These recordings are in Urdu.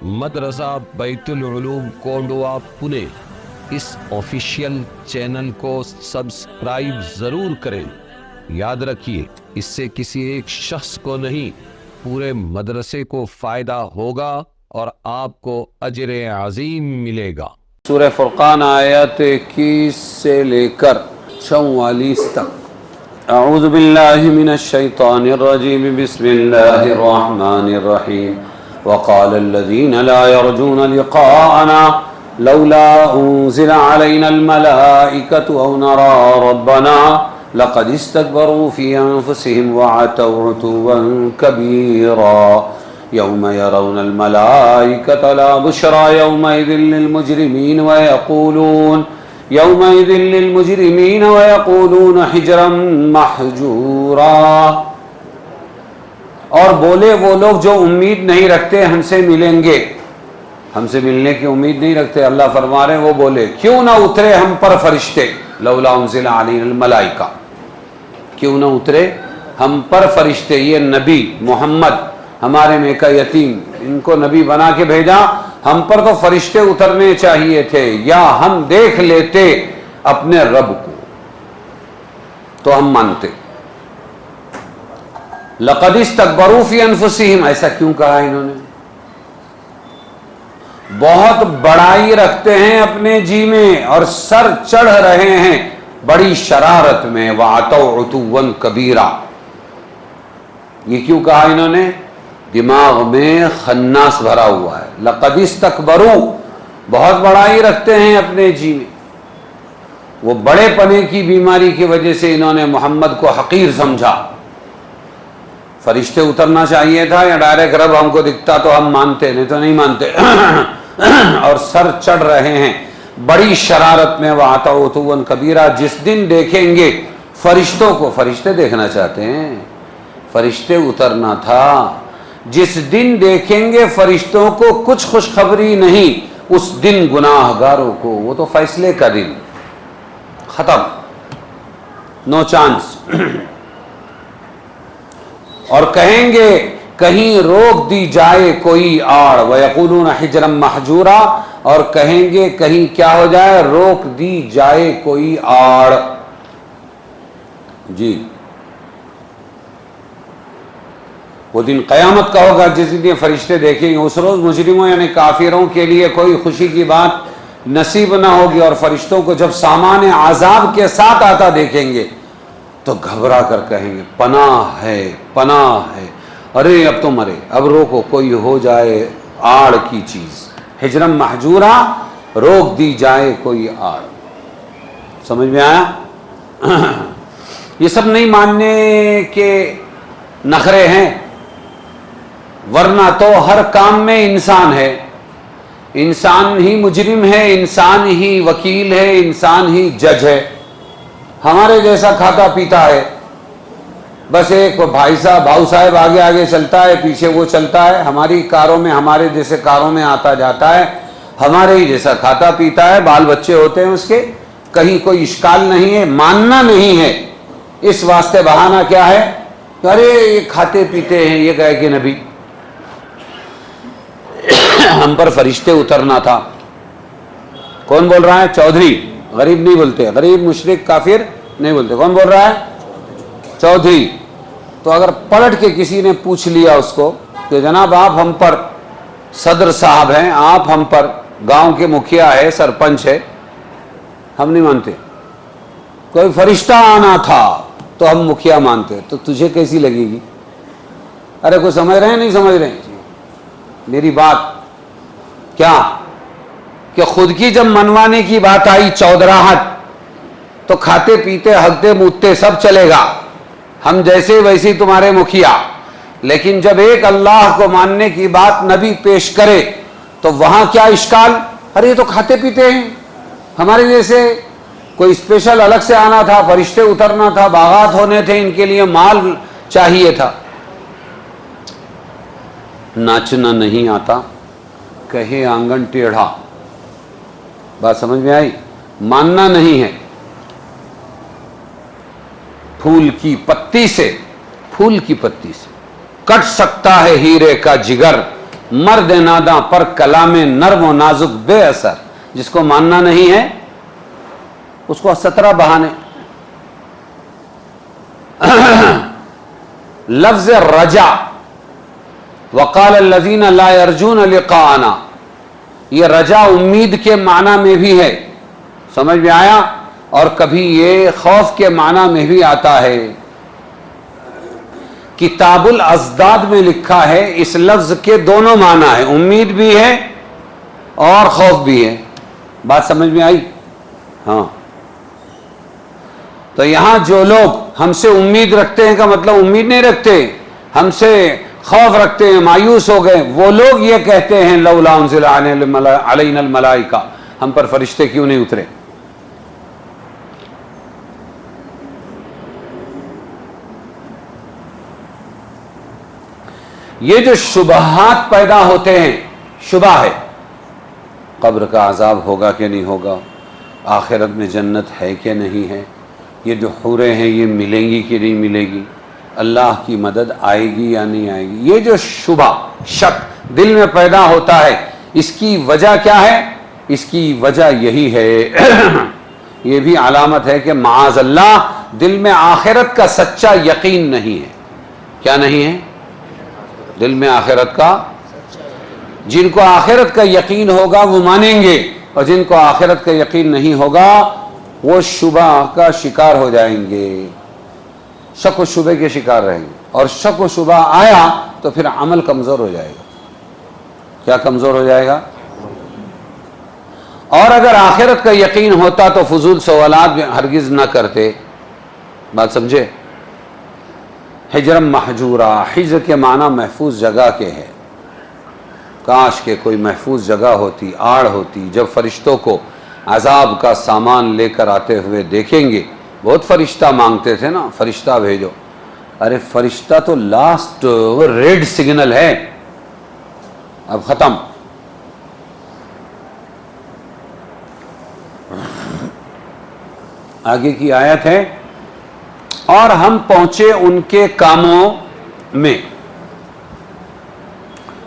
مدرسہ بیت العلوم کونڈوا پونے اس آفیشیل چینل کو سبسکرائب ضرور کریں۔ یاد رکھیے اس سے کسی ایک شخص کو نہیں پورے مدرسے کو فائدہ ہوگا اور آپ کو اجر عظیم ملے گا۔ سورہ فرقان آیت 21 سے لے کر 44 تک۔ اعوذ باللہ من الشیطان الرجیم، بسم اللہ الرحمن الرحیم۔ وقال الذین لا يرجون لقاءنا لولا انزل علینا الملائکۃ او نرى ربنا لقد استكبروا في انفسهم وعتوا عتوا كبيرا يوم يرون الملائكة لا بشرى يومئذ للمجرمين ويقولون حجرا محجورا۔ اور بولے وہ لوگ جو امید نہیں رکھتے ہم سے ملیں گے، ہم سے ملنے کی امید نہیں رکھتے، اللہ فرما رہے ہیں وہ بولے کیوں نہ اترے ہم پر فرشتے، لولا انزل علینا الملائکہ، کیوں نہ اترے ہم پر فرشتے۔ یہ نبی محمد ہمارے میں کا یتیم، ان کو نبی بنا کے بھیجا، ہم پر تو فرشتے اترنے چاہیے تھے، یا ہم دیکھ لیتے اپنے رب کو تو ہم مانتے۔ لقد استکبروا فی انفسہم، ایسا کیوں کہا انہوں نے؟ بہت بڑائی رکھتے ہیں اپنے جی میں اور سر چڑھ رہے ہیں بڑی شرارت میں۔ وعتوا عتوا کبیرا، یہ کیوں کہا انہوں نے؟ دماغ میں خناس بھرا ہوا ہے۔ لقد استکبروا، بہت بڑائی رکھتے ہیں اپنے جی میں۔ وہ بڑے پنے کی بیماری کی وجہ سے انہوں نے محمد کو حقیر سمجھا۔ فرشتے اترنا چاہیے تھا یا ڈائریکٹ رب ہم کو دکھتا تو ہم مانتے، نہیں تو نہیں مانتے۔ اور سر چڑھ رہے ہیں بڑی شرارت میں۔ وعتوا عتوا کبیرا، جس دن دیکھیں گے فرشتوں کو، فرشتے دیکھنا چاہتے ہیں، فرشتے اترنا تھا، جس دن دیکھیں گے فرشتوں کو کچھ خوشخبری نہیں، اس دن گناہ گاروں کو، وہ تو فیصلے کا دن، ختم، نو چانس۔ اور کہیں گے کہیں روک دی جائے کوئی آڑ، وَيَقُولُونَ حِجْرًا مَحْجُورًا، اور کہیں گے کہیں کیا ہو جائے، روک دی جائے کوئی آڑ۔ جی وہ دن قیامت کا ہوگا جس دن فرشتے دیکھیں گے، اس روز مجرموں یعنی کافروں کے لیے کوئی خوشی کی بات نصیب نہ ہوگی، اور فرشتوں کو جب سامان عذاب کے ساتھ آتا دیکھیں گے تو گھبرا کر کہیں گے پناہ ہے، پناہ ہے، ارے اب تو مرے، اب روکو، کوئی ہو جائے آڑ کی چیز، حجرم محجورا، روک دی جائے کوئی آڑ۔ سمجھ میں آیا؟ یہ سب نہیں ماننے کے نخرے ہیں، ورنہ تو ہر کام میں انسان ہے، انسان ہی مجرم ہے، انسان ہی وکیل ہے، انسان ہی جج ہے، ہمارے جیسا کھاتا پیتا ہے، بس ایک بھائی صاحب بھاؤ صاحب آگے آگے چلتا ہے، پیچھے وہ چلتا ہے، ہماری کاروں میں، ہمارے جیسے کاروں میں آتا جاتا ہے، ہمارے ہی جیسا کھاتا پیتا ہے، بال بچے ہوتے ہیں اس کے، کہیں کوئی اشکال نہیں ہے، ماننا نہیں ہے۔ اس واسطے بہانہ کیا ہے؟ ارے یہ کھاتے پیتے ہیں، یہ کہے کہ نبی ہم پر فرشتے اترنا تھا۔ کون بول رہا ہے؟ چودھری، غریب نہیں بولتے، غریب مشرک کافر نہیں بولتے، کون بول رہا ہے؟ چودھری۔ تو اگر پلٹ کے کسی نے پوچھ لیا اس کو کہ جناب آپ ہم پر صدر صاحب ہیں، آپ ہم پر گاؤں کے مکھیا ہے، سرپنچ ہے، ہم نہیں مانتے، کوئی فرشتہ آنا تھا تو ہم مکھیا مانتے، تو تجھے کیسی لگے گی؟ ارے کوئی سمجھ رہے ہیں نہیں سمجھ رہے ہیں میری بات؟ کیا کہ خود کی جب منوانے کی بات آئی، چودراہٹ، تو کھاتے پیتے ہگتے مودتے سب چلے گا، ہم جیسے ویسے تمہارے مکھیا، لیکن جب ایک اللہ کو ماننے کی بات نبی پیش کرے تو وہاں کیا اشکال؟ ارے یہ تو کھاتے پیتے ہیں ہمارے جیسے، کوئی اسپیشل الگ سے آنا تھا، فرشتے اترنا تھا، باغات ہونے تھے، ان کے لیے مال چاہیے تھا۔ ناچنا نہیں آتا کہے آنگن ٹیڑھا، بات سمجھ میں آئی؟ ماننا نہیں ہے۔ پھول کی پتی سے، پھول کی پتی سے کٹ سکتا ہے ہیرے کا جگر، مرد ناداں پر کلام نرم و نازک بے اثر، جس کو ماننا نہیں ہے اس کو 17 بہانے۔ لفظ رجا، وقال الذین لا یرجون لقاءنا، یہ رجا امید کے معنی میں بھی ہے، سمجھ میں آیا؟ اور کبھی یہ خوف کے معنی میں بھی آتا ہے۔ کتاب الازداد میں لکھا ہے اس لفظ کے دونوں معنی ہے، امید بھی ہے اور خوف بھی ہے۔ بات سمجھ میں آئی؟ ہاں۔ تو یہاں جو لوگ ہم سے امید رکھتے ہیں کا مطلب امید نہیں رکھتے، ہم سے خوف رکھتے ہیں، مایوس ہو گئے، وہ لوگ یہ کہتے ہیں لولا انزل علینا الملائکہ، ہم پر فرشتے کیوں نہیں اترے؟ یہ جو شبہات پیدا ہوتے ہیں، شبہ ہے قبر کا عذاب ہوگا کہ نہیں ہوگا، آخرت میں جنت ہے کہ نہیں ہے، یہ جو حوریں ہیں یہ ملیں گی کہ نہیں ملے گی، اللہ کی مدد آئے گی یا نہیں آئے گی، یہ جو شبہ شک دل میں پیدا ہوتا ہے، اس کی وجہ کیا ہے؟ اس کی وجہ یہی ہے یہ بھی علامت ہے کہ معاذ اللہ دل میں آخرت کا سچا یقین نہیں ہے۔ کیا نہیں ہے؟ دل میں آخرت کا، جن کو آخرت کا یقین ہوگا وہ مانیں گے، اور جن کو آخرت کا یقین نہیں ہوگا وہ شبہ کا شکار ہو جائیں گے، شک و شبہ کے شکار رہیں گے، اور شک و شبہ آیا تو پھر عمل کمزور ہو جائے گا۔ کیا کمزور ہو جائے گا؟ اور اگر آخرت کا یقین ہوتا تو فضول سوالات بھی ہرگز نہ کرتے۔ بات سمجھے؟ حجرم محجورہ، حجر کے معنی محفوظ جگہ کے ہے، کاش کہ کوئی محفوظ جگہ ہوتی، آڑ ہوتی، جب فرشتوں کو عذاب کا سامان لے کر آتے ہوئے دیکھیں گے۔ بہت فرشتہ مانگتے تھے نا، فرشتہ بھیجو، ارے فرشتہ تو لاسٹ ریڈ سگنل ہے، اب ختم۔ آگے کی آیت ہے، اور ہم پہنچے ان کے کاموں میں،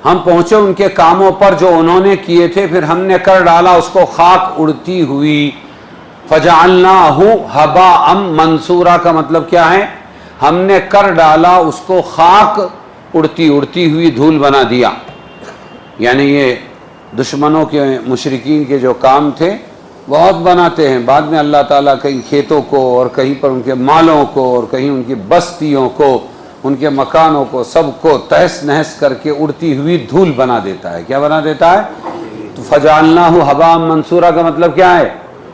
ہم پہنچے ان کے کاموں پر جو انہوں نے کیے تھے، پھر ہم نے کر ڈالا اس کو خاک اڑتی ہوئی۔ فَجَعَلْنَاهُ هَبَاءً مَنْثُورًا کا مطلب کیا ہے؟ ہم نے کر ڈالا اس کو خاک اڑتی ہوئی دھول بنا دیا۔ یعنی یہ دشمنوں کے، مشرکین کے جو کام تھے بہت بناتے ہیں، بعد میں اللہ تعالیٰ کہیں کھیتوں کو، اور کہیں پر ان کے مالوں کو، اور کہیں ان کی بستیوں کو، ان کے مکانوں کو، سب کو تہس نہس کر کے اڑتی ہوئی دھول بنا دیتا ہے۔ کیا بنا دیتا ہے؟ تو فَجَعَلْنَاهُ هَبَاءً مَنْثُورًا کا مطلب کیا ہے؟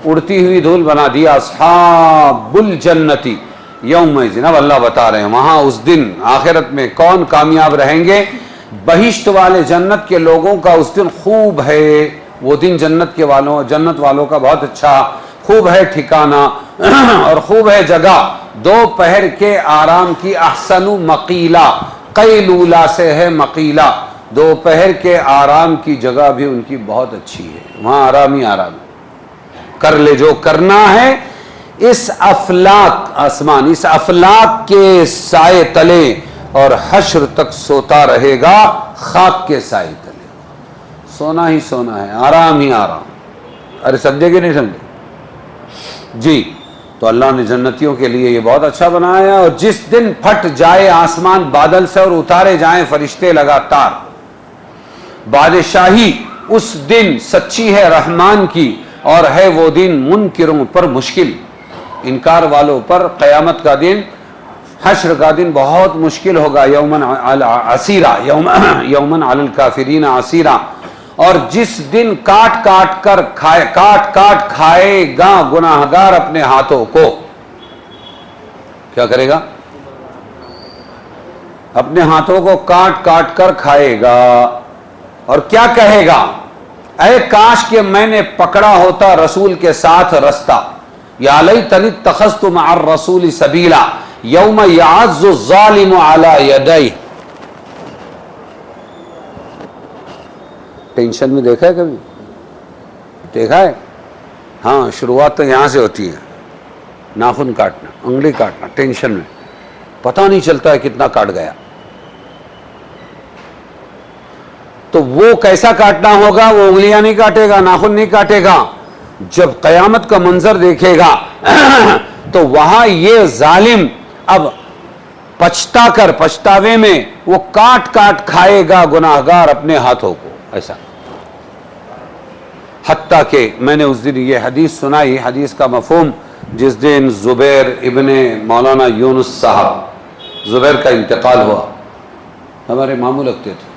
اڑتی ہوئی دھول بنا دیا۔ اصحاب الجنتی یومئذ، اب اللہ بتا رہے ہیں وہاں اس دن آخرت میں کون کامیاب رہیں گے۔ بہشت والے، جنت کے لوگوں کا اس دن خوب ہے، وہ دن جنت والوں کا بہت اچھا، خوب ہے ٹھکانہ اور خوب ہے جگہ۔ دوپہر کے آرام کی احسن مقیلہ، قیلولہ سے ہے مقیلہ، دوپہر کے آرام کی جگہ بھی ان کی بہت اچھی ہے، وہاں آرام ہی آرام ہے۔ کر لے جو کرنا ہے، اس افلاک آسمان، اس افلاک کے سائے تلے، اور حشر تک سوتا رہے گا خاک کے سائے تلے، سونا ہی سونا ہے، آرام ہی آرام۔ ارے سمجھے کہ نہیں سمجھے؟ جی، تو اللہ نے جنتیوں کے لیے یہ بہت اچھا بنایا ہے۔ اور جس دن پھٹ جائے آسمان بادل سے اور اتارے جائیں فرشتے لگاتار، بادشاہی اس دن سچی ہے رحمان کی، اور ہے وہ دن منکروں پر مشکل، انکار والوں پر قیامت کا دن، حشر کا دن بہت مشکل ہوگا۔ یومن عسیرا، یومن علی الکافرین عسیرا، اور جس دن کاٹ کاٹ کھائے گا گناہگار اپنے ہاتھوں کو۔ کیا کرے گا؟ اپنے ہاتھوں کو کاٹ کاٹ کر کھائے گا، اور کیا کہے گا؟ اے کاش کہ میں نے پکڑا ہوتا رسول کے ساتھ رستہ، یا لیتنی اتخذت مع الرسول سبیلا یوم یعض الظالم علی یدیہ۔ ٹینشن میں دیکھا ہے کبھی؟ دیکھا ہے؟ ہاں، شروعات تو یہاں سے ہوتی ہے، ناخن کاٹنا، انگلی کاٹنا، ٹینشن میں پتہ نہیں چلتا ہے کتنا کاٹ گیا۔ تو وہ کیسا کاٹنا ہوگا؟ وہ انگلیاں نہیں کاٹے گا، ناخن نہیں کاٹے گا. جب قیامت کا منظر دیکھے گا تو وہاں یہ ظالم اب پچھتا کر، پچھتاوے میں وہ کاٹ کاٹ کھائے گا گناہگار اپنے ہاتھوں کو. ایسا حتیٰ کہ میں نے اس دن یہ حدیث سنائی، حدیث کا مفہوم، جس دن زبیر ابن مولانا یونس صاحب، زبیر کا انتقال ہوا، ہمارے ماموں لگتے تھے،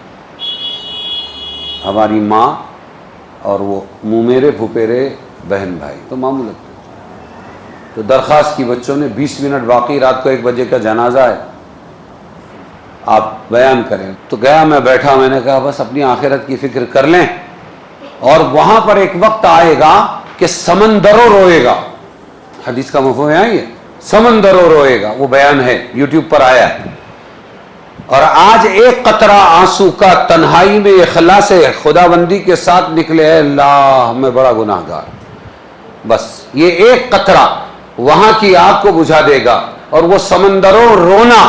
ہماری ماں اور وہ میرے پھپھیرے بہن بھائی تو ماموں لگتے تھے. تو درخواست کی بچوں نے 20 منٹ باقی، رات کو 1 بجے کا جنازہ ہے، آپ بیان کریں. تو گیا، میں بیٹھا، میں نے کہا بس اپنی آخرت کی فکر کر لیں، اور وہاں پر ایک وقت آئے گا کہ سمندروں روئے گا. حدیث کا مفہوم ہے یہ، سمندروں روئے گا. وہ بیان ہے، یوٹیوب پر آیا ہے. اور آج ایک قطرہ آنسو کا تنہائی میں اخلاص خداوندی کے ساتھ نکلے، اے اللہ میں بڑا گناہگار، بس یہ ایک قطرہ وہاں کی آگ کو بجھا دے گا. اور وہ سمندروں رونا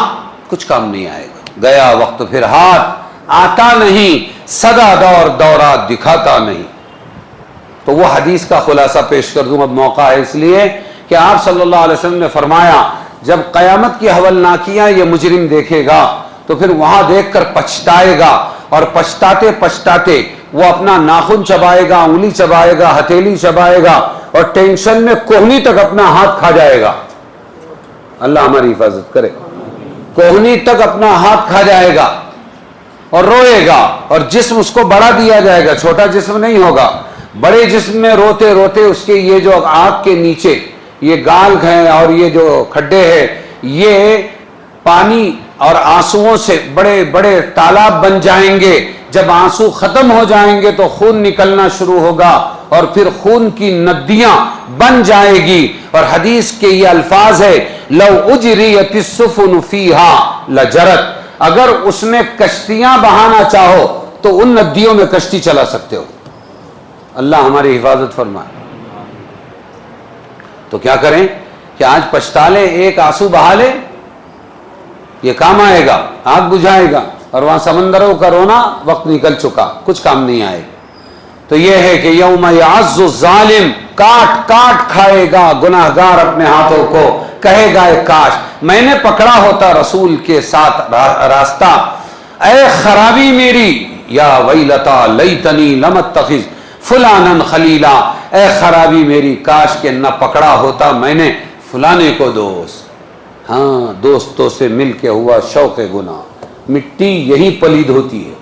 کچھ کام نہیں آئے گا. گیا وقت، پھر ہاتھ آتا نہیں، صدا دور دورہ دکھاتا نہیں. تو وہ حدیث کا خلاصہ پیش کر دوں. اب موقع ہے اس لیے کہ آپ صلی اللہ علیہ وسلم نے فرمایا جب قیامت کی ہولناکیاں یہ مجرم دیکھے گا تو پھر وہاں دیکھ کر پچھتائے گا، اور پچھتاتے پچھتاتے وہ اپنا ناخن چبائے گا، انگلی چبائے گا، ہتھیلی چبائے گا، اور ٹینشن میں کوہنی تک اپنا ہاتھ کھا جائے گا. اللہ ہماری حفاظت کرے. کوہنی تک اپنا ہاتھ کھا جائے گا اور روئے گا، اور جسم اس کو بڑا دیا جائے گا، چھوٹا جسم نہیں ہوگا. بڑے جسم میں روتے روتے اس کے یہ جو آنکھ کے نیچے یہ گال ہیں اور یہ جو کھڈے ہیں، یہ پانی اور آنسوؤں سے بڑے بڑے تالاب بن جائیں گے. جب آنسو ختم ہو جائیں گے تو خون نکلنا شروع ہوگا، اور پھر خون کی ندیاں بن جائے گی. اور حدیث کے یہ الفاظ ہے، لو اجریت السفن فیہا لجرت، اگر اس میں کشتیاں بہانا چاہو تو ان ندیوں میں کشتی چلا سکتے ہو. اللہ ہماری حفاظت فرمائے. تو کیا کریں کہ آج پچھتا لیں، ایک آنسو بہا لیں، یہ کام آئے گا، آگ بجھائے گا. اور وہاں سمندروں کا رونا وقت نکل چکا، کچھ کام نہیں آئے. تو یہ ہے کہ یوم یعض الظالم، کاٹ کاٹ کھائے گا گناہگار اپنے ہاتھوں کو. کہے گا اے کاش میں نے پکڑا ہوتا رسول کے ساتھ راستہ، اے خرابی میری، یا ویلتا لیتنی لم اتخذ فلانا خلیلا، اے خرابی میری، کاش کہ نہ پکڑا ہوتا میں نے فلانے کو دوست. ہاں، دوستوں سے مل کے ہوا شوق گناہ. مٹی یہی پلید ہوتی ہے.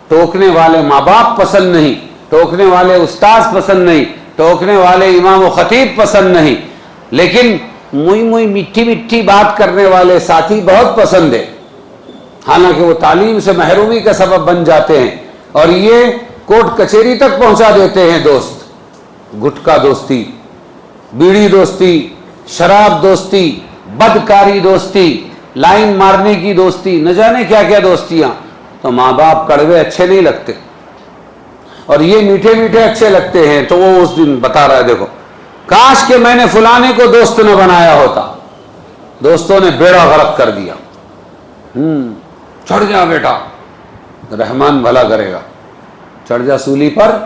ٹوکنے والے ماں باپ پسند نہیں، ٹوکنے والے استاذ پسند نہیں، ٹوکنے والے امام و خطیب پسند نہیں، لیکن موئی موئی میٹھی میٹھی بات کرنے والے ساتھی بہت پسند ہے. حالانکہ وہ تعلیم سے محرومی کا سبب بن جاتے ہیں، اور یہ کورٹ کچہری تک پہنچا دیتے ہیں. دوست، گٹکا دوستی، بیڑی دوستی، شراب دوستی، بدکاری دوستی، لائن مارنے کی دوستی، نہ جانے کیا کیا دوستیاں. تو ماں باپ کڑوے اچھے نہیں لگتے، اور یہ میٹھے میٹھے اچھے لگتے ہیں. تو وہ اس دن بتا رہا ہے، دیکھو کاش کہ میں نے فلانے کو دوست نہ بنایا ہوتا، دوستوں نے بیڑا غرق کر دیا. چڑھ جا بیٹا، رحمان بھلا کرے گا. چڑھ جا سولی پر،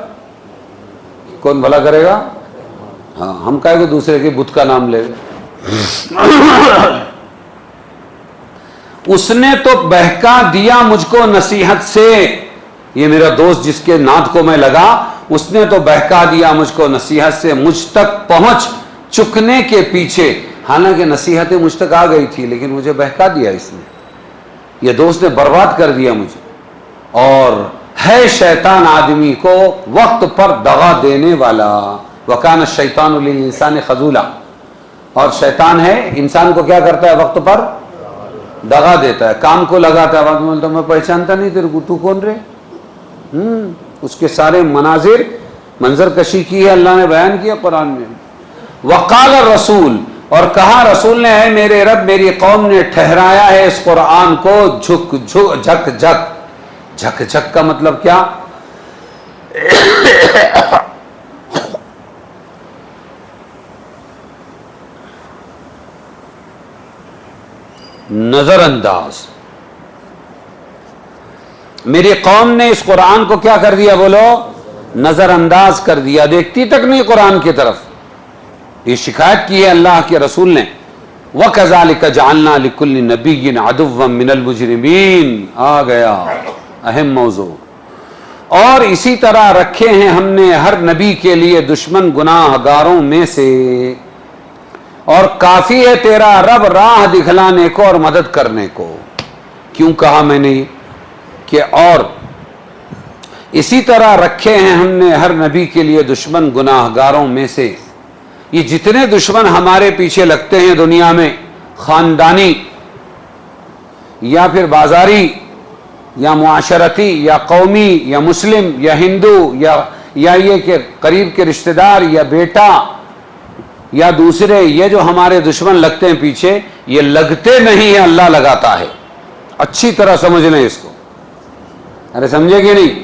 کون بھلا کرے گا؟ ہاں، ہم کہے کہ دوسرے کے بت کا نام لے. اس نے تو بہکا دیا مجھ کو نصیحت سے، یہ میرا دوست جس کے نعت کو میں لگا، اس نے تو بہکا دیا مجھ کو نصیحت سے، مجھ تک پہنچ چکنے کے پیچھے. حالانکہ نصیحتیں مجھ تک آ گئی تھی، لیکن مجھے بہکا دیا اس نے. یہ دوست نے برباد کر دیا مجھے. اور ہے شیطان آدمی کو وقت پر دغا دینے والا. وَكَانَ الشَّيْطَانُ لِلْإِنسَانِ خَذُولًا، اور شیطان ہے انسان کو کیا کرتا ہے؟ وقت پر دغا دیتا ہے، کام کو لگاتا ہے. بعد میں بولتا میں پہچانتا نہیں تیرے کو، تو کون رہے؟ اس کے سارے منظر کشی کی ہے، اللہ نے بیان کیا قرآن میں. وقال الرسول، اور کہا رسول نے، ہے میرے رب میری قوم نے ٹھہرایا ہے اس قرآن کو جھک جھک جھک جھک. جھک جھک کا مطلب کیا؟ نظر انداز. میری قوم نے اس قرآن کو کیا کر دیا؟ بولو، نظر انداز کر دیا، دیکھتی تک نہیں قرآن کی طرف. یہ شکایت کی ہے اللہ کے رسول نے. وَكَذَلِكَ جَعَلْنَا لِكُلِّ نَبِيٍّ عَدُوًّا مِّنَ الْمُجْرِمِينَ. آ گیا اہم موضوع. اور اسی طرح رکھے ہیں ہم نے ہر نبی کے لیے دشمن گناہ گاروں میں سے، اور کافی ہے تیرا رب راہ دکھلانے کو اور مدد کرنے کو. کیوں کہا میں نے کہ اور اسی طرح رکھے ہیں ہم نے ہر نبی کے لیے دشمن گناہ گاروں میں سے. یہ جتنے دشمن ہمارے پیچھے لگتے ہیں دنیا میں، خاندانی یا پھر بازاری یا معاشرتی یا قومی یا مسلم یا ہندو یا یہ کہ قریب کے رشتہ دار یا بیٹا یا دوسرے، یہ جو ہمارے دشمن لگتے ہیں پیچھے، یہ لگتے نہیں ہیں، اللہ لگاتا ہے. اچھی طرح سمجھ لیں اس کو. ارے سمجھے کہ نہیں؟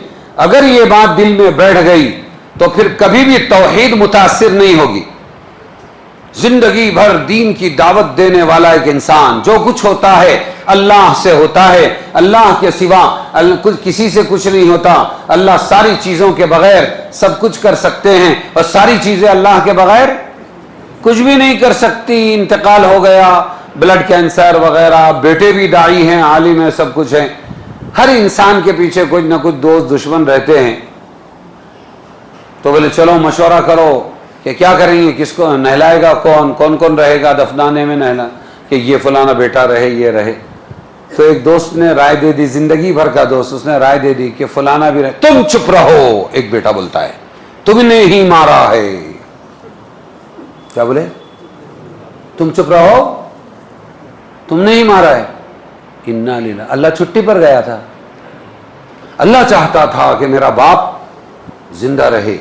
اگر یہ بات دل میں بیٹھ گئی تو پھر کبھی بھی توحید متاثر نہیں ہوگی. زندگی بھر دین کی دعوت دینے والا ایک انسان، جو کچھ ہوتا ہے اللہ سے ہوتا ہے، اللہ کے سوا کسی سے کچھ نہیں ہوتا. اللہ ساری چیزوں کے بغیر سب کچھ کر سکتے ہیں، اور ساری چیزیں اللہ کے بغیر کچھ بھی نہیں کر سکتی. انتقال ہو گیا، بلڈ کینسر وغیرہ، بیٹے بھی داعی ہیں، عالم ہیں، سب کچھ ہیں. ہر انسان کے پیچھے کچھ نہ کچھ دوست دشمن رہتے ہیں. تو بولے چلو مشورہ کرو کہ کیا کریں گے، کس کو نہلائے گا، کون کون رہے گا دفنانے میں، نہلا کہ یہ فلانا بیٹا رہے، یہ رہے. تو ایک دوست نے رائے دے دی، زندگی بھر کا دوست، اس نے رائے دے دی کہ فلانا بھی رہے. تم چپ رہو. ایک بیٹا بولتا ہے تم نے ہی مارا ہے. کیا بولے؟ تم چپ رہو، تم نے ہی مارا ہے. انا للہ. اللہ چھٹی پر گیا تھا. اللہ چاہتا تھا کہ میرا باپ زندہ رہے،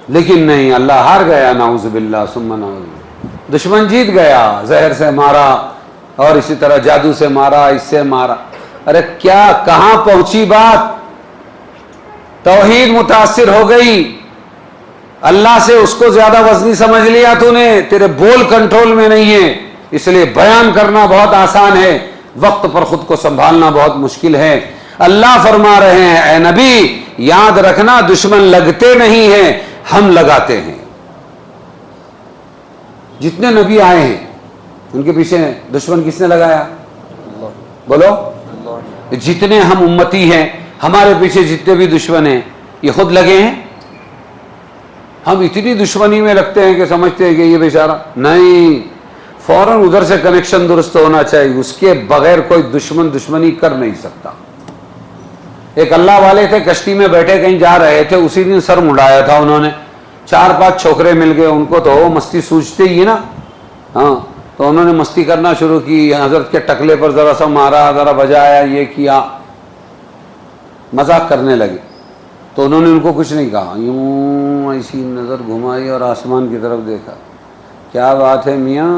لیکن نہیں، اللہ ہار گیا. نعوذ باللہ ثم نعوذ باللہ. دشمن جیت گیا، زہر سے مارا اور اسی طرح جادو سے مارا، اس سے مارا. ارے کیا کہاں پہنچی بات؟ توحید متاثر ہو گئی. اللہ سے اس کو زیادہ وزنی سمجھ لیا تو نے، تیرے بول کنٹرول میں نہیں ہے، اس لیے بیان کرنا بہت آسان ہے، وقت پر خود کو سنبھالنا بہت مشکل ہے. اللہ فرما رہے ہیں اے نبی یاد رکھنا دشمن لگتے نہیں ہیں، ہم لگاتے ہیں. جتنے نبی آئے ہیں ان کے پیچھے دشمن کس نے لگایا؟ بولو. جتنے ہم امتی ہیں ہمارے پیچھے جتنے بھی دشمن ہیں یہ خود لگے ہیں. ہم اتنی دشمنی میں لگتے ہیں کہ سمجھتے ہیں کہ یہ بیچارہ نہیں، فوراً ادھر سے کنیکشن درست ہونا چاہیے، اس کے بغیر کوئی دشمنی کر نہیں سکتا. ایک اللہ والے تھے، کشتی میں بیٹھے کہیں جا رہے تھے، اسی دن سر مڑایا تھا انہوں نے. 4-5 چھوکرے مل گئے، ان کو تو مستی سوچتے ہی نا. ہاں تو انہوں نے مستی کرنا شروع کی، حضرت کے ٹکلے پر ذرا سا مارا، ذرا بجایا، یہ کیا، مذاق کرنے لگے. تو انہوں نے ان کو کچھ نہیں کہا، یوں ایسی نظر گھمائی اور آسمان کی طرف دیکھا. کیا بات ہے میاں،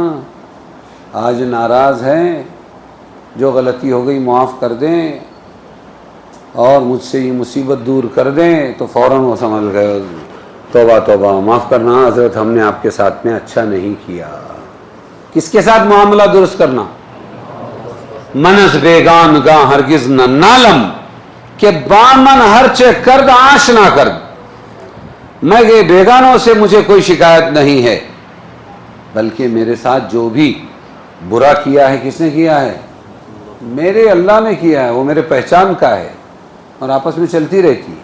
آج ناراض ہیں، جو غلطی ہو گئی معاف کر دیں اور مجھ سے یہ مصیبت دور کر دیں. تو فوراً وہ سمجھ گئے، توبہ توبہ، معاف کرنا حضرت، ہم نے آپ کے ساتھ میں اچھا نہیں کیا. کس کے ساتھ معاملہ درست کرنا؟ منس بیگان گاہ ہرگز نہ نالم کہ بامن ہر چے کرد آش نہ کرد. میں یہ بیگانوں سے مجھے کوئی شکایت نہیں ہے، بلکہ میرے ساتھ جو بھی برا کیا ہے کس نے کیا ہے؟ میرے اللہ نے کیا ہے، وہ میرے پہچان کا ہے، اور آپس میں چلتی رہتی ہے.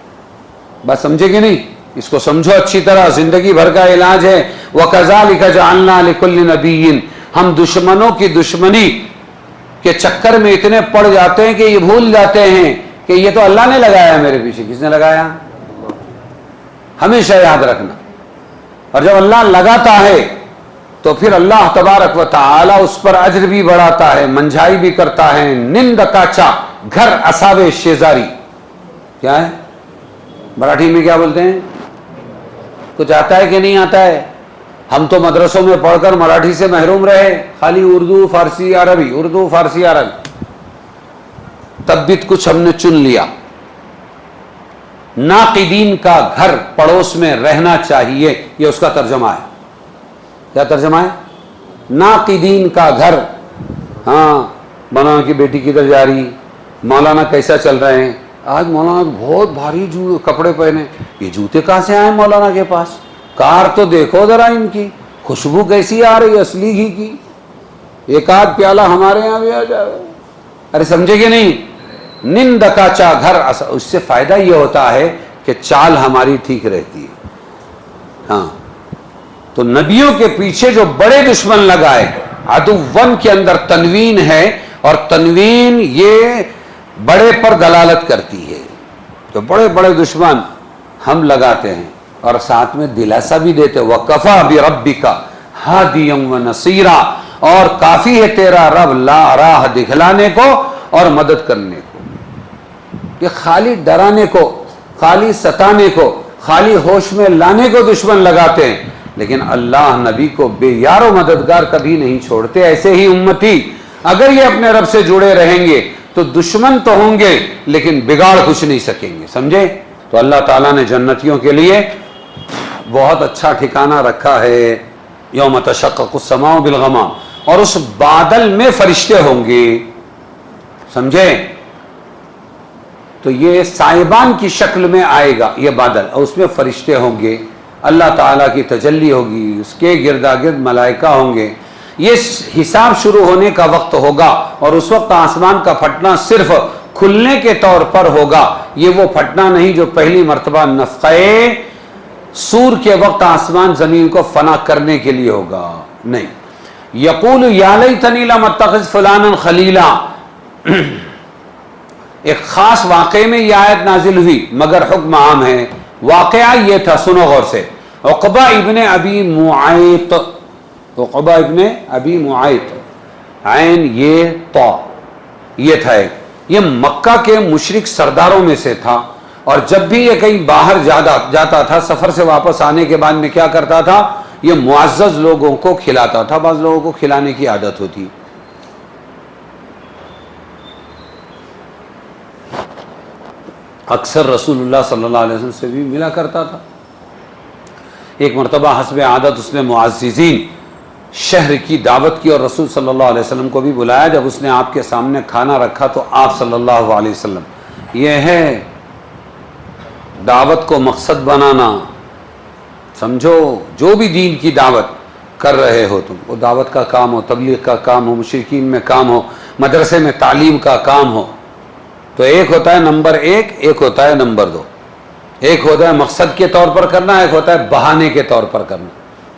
بات سمجھے کہ نہیں؟ اس کو سمجھو اچھی طرح، زندگی بھر کا علاج ہے. وَكَذَلِكَ جَعَلْنَا لِكُلِّ نَبِيٍّ. ہم دشمنوں کی دشمنی کے چکر میں اتنے پڑ جاتے ہیں کہ یہ بھول جاتے ہیں کہ یہ تو اللہ نے لگایا ہے میرے پیچھے. کس نے لگایا؟ ہمیشہ یاد رکھنا. اور جب اللہ لگاتا ہے تو پھر اللہ تبارک و تعالی اس پر اجر بھی بڑھاتا ہے، منجھائی بھی کرتا ہے. نند کاچا گھر اساوے شیزاری. کیا ہے مراٹھی میں؟ کیا بولتے ہیں؟ کچھ آتا ہے کہ نہیں آتا ہے؟ ہم تو مدرسوں میں پڑھ کر مراٹھی سے محروم رہے، خالی اردو فارسی عربی، اردو فارسی عربی. تب بھی کچھ ہم نے چن لیا. ناقدین کا گھر پڑوس میں رہنا چاہیے، یہ اس کا ترجمہ ہے. کیا ترجمہ ہے؟ ناقدین کا گھر. ہاں مولانا کی بیٹی کدھر جا رہی، مولانا کیسا چل رہے ہیں، آج مولانا بہت بھاری کپڑے پہنے, یہ جوتے کہاں سے آئے مولانا کے پاس؟ کار تو دیکھو ذرا ان کی, خوشبو کیسی آ رہی اصلی گھی کی, ایک آدھ پیالہ ہمارے یہاں بھی آ جائے. ارے سمجھے کہ نہیں؟ نند کا چا گھر, اس سے فائدہ یہ ہوتا ہے کہ چال ہماری ٹھیک رہتی ہے. ہاں تو نبیوں کے پیچھے جو بڑے دشمن لگائے, عدوً کے اندر تنوین ہے, اور تنوین یہ بڑے پر دلالت کرتی ہے. تو بڑے بڑے دشمن ہم لگاتے ہیں اور ساتھ میں دلاسا بھی دیتے, وَكَفَى بِرَبِّكَ هَادِيًا وَنَصِيرًا, اور کافی ہے تیرا رب راہ دکھلانے کو اور مدد کرنے کو. یہ خالی ڈرانے کو, خالی ستانے کو, خالی ہوش میں لانے کو دشمن لگاتے ہیں, لیکن اللہ نبی کو بے یار و مددگار کبھی نہیں چھوڑتے. ایسے ہی امتی اگر یہ اپنے رب سے جڑے رہیں گے تو دشمن تو ہوں گے لیکن بگاڑ کچھ نہیں سکیں گے. سمجھے؟ تو اللہ تعالیٰ نے جنتیوں کے لیے بہت اچھا ٹھکانہ رکھا ہے. یوم تشقق السماء بالغمام, اور اس بادل میں فرشتے ہوں گے. سمجھے؟ تو یہ سائبان کی شکل میں آئے گا یہ بادل, اور اس میں فرشتے ہوں گے, اللہ تعالیٰ کی تجلی ہوگی, اس کے گردا گرد ملائکہ ہوں گے. یہ حساب شروع ہونے کا وقت ہوگا, اور اس وقت آسمان کا پھٹنا صرف کھلنے کے طور پر ہوگا. یہ وہ پھٹنا نہیں جو پہلی مرتبہ نفخہ سور کے وقت آسمان زمین کو فنا کرنے کے لیے ہوگا, نہیں. یقول یا لیتنی لم اتخذ فلانا خلیلا, ایک خاص واقعے میں یہ آیت نازل ہوئی مگر حکم عام ہے. واقعہ یہ تھا, سنو غور سے, عقبہ ابن ابی معیط, عقبہ ابن ابی معیط, عین یہ طا, یہ تھا ایک, یہ مکہ کے مشرک سرداروں میں سے تھا, اور جب بھی یہ کہیں باہر جاتا تھا سفر سے واپس آنے کے بعد میں کیا کرتا تھا, یہ معزز لوگوں کو کھلاتا تھا. بعض لوگوں کو کھلانے کی عادت ہوتی, اکثر رسول اللہ صلی اللہ علیہ وسلم سے بھی ملا کرتا تھا. ایک مرتبہ حسب عادت اس نے معززین شہر کی دعوت کی اور رسول صلی اللہ علیہ وسلم کو بھی بلایا. جب اس نے آپ کے سامنے کھانا رکھا تو آپ صلی اللہ علیہ وسلم, یہ ہے دعوت کو مقصد بنانا. سمجھو, جو بھی دین کی دعوت کر رہے ہو تم, وہ دعوت کا کام ہو, تبلیغ کا کام ہو, مشرکین میں کام ہو, مدرسے میں تعلیم کا کام ہو, تو ایک ہوتا ہے نمبر ایک, ایک ہوتا ہے نمبر دو. ایک ہوتا ہے مقصد کے طور پر کرنا, ایک ہوتا ہے بہانے کے طور پر کرنا.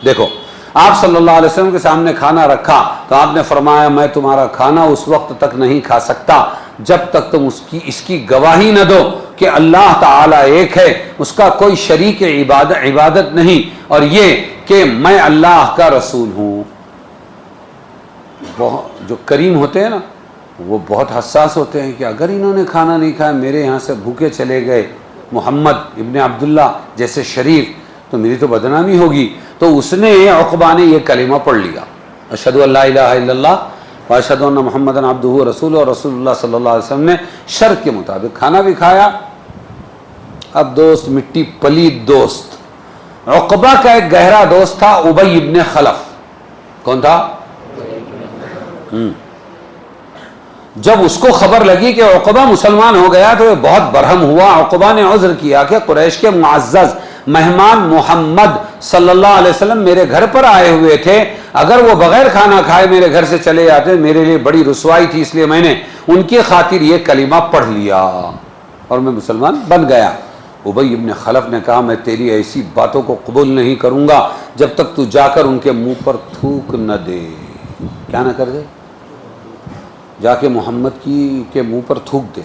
دیکھو, آپ صلی اللہ علیہ وسلم کے سامنے کھانا رکھا تو آپ نے فرمایا میں تمہارا کھانا اس وقت تک نہیں کھا سکتا جب تک تم اس کی گواہی نہ دو کہ اللہ تعالیٰ ایک ہے, اس کا کوئی شریک عبادت نہیں, اور یہ کہ میں اللہ کا رسول ہوں. جو کریم ہوتے ہیں نا وہ بہت حساس ہوتے ہیں کہ اگر انہوں نے کھانا نہیں کھایا, میرے یہاں سے بھوکے چلے گئے محمد ابن عبداللہ جیسے شریف, تو میری تو بدنامی ہوگی. تو اس نے, عقبہ نے یہ کلمہ پڑھ لیا, اشہد ان لا الہ الا اللہ واشہد ان محمد عبدہ ورسولہ, اور رسول اللہ صلی اللہ علیہ وسلم نے شرط کے مطابق کھانا بھی کھایا. اب دوست مٹی پلید دوست, عقبہ کا ایک گہرا دوست تھا ابی ابن خلف. کون تھا؟ جب اس کو خبر لگی کہ عقبہ مسلمان ہو گیا تو یہ بہت برہم ہوا. عقبہ نے عذر کیا کہ قریش کے معزز مہمان محمد صلی اللہ علیہ وسلم میرے گھر پر آئے ہوئے تھے, اگر وہ بغیر کھانا کھائے میرے گھر سے چلے جاتے میرے لیے بڑی رسوائی تھی, اس لیے میں نے ان کی خاطر یہ کلمہ پڑھ لیا اور میں مسلمان بن گیا. ابی ابن خلف نے کہا میں تیری ایسی باتوں کو قبول نہیں کروں گا جب تک تو جا کر ان کے منہ پر تھوک نہ دے. کیا نہ کر دے؟ جا کے محمد کے منہ پر تھوک دے.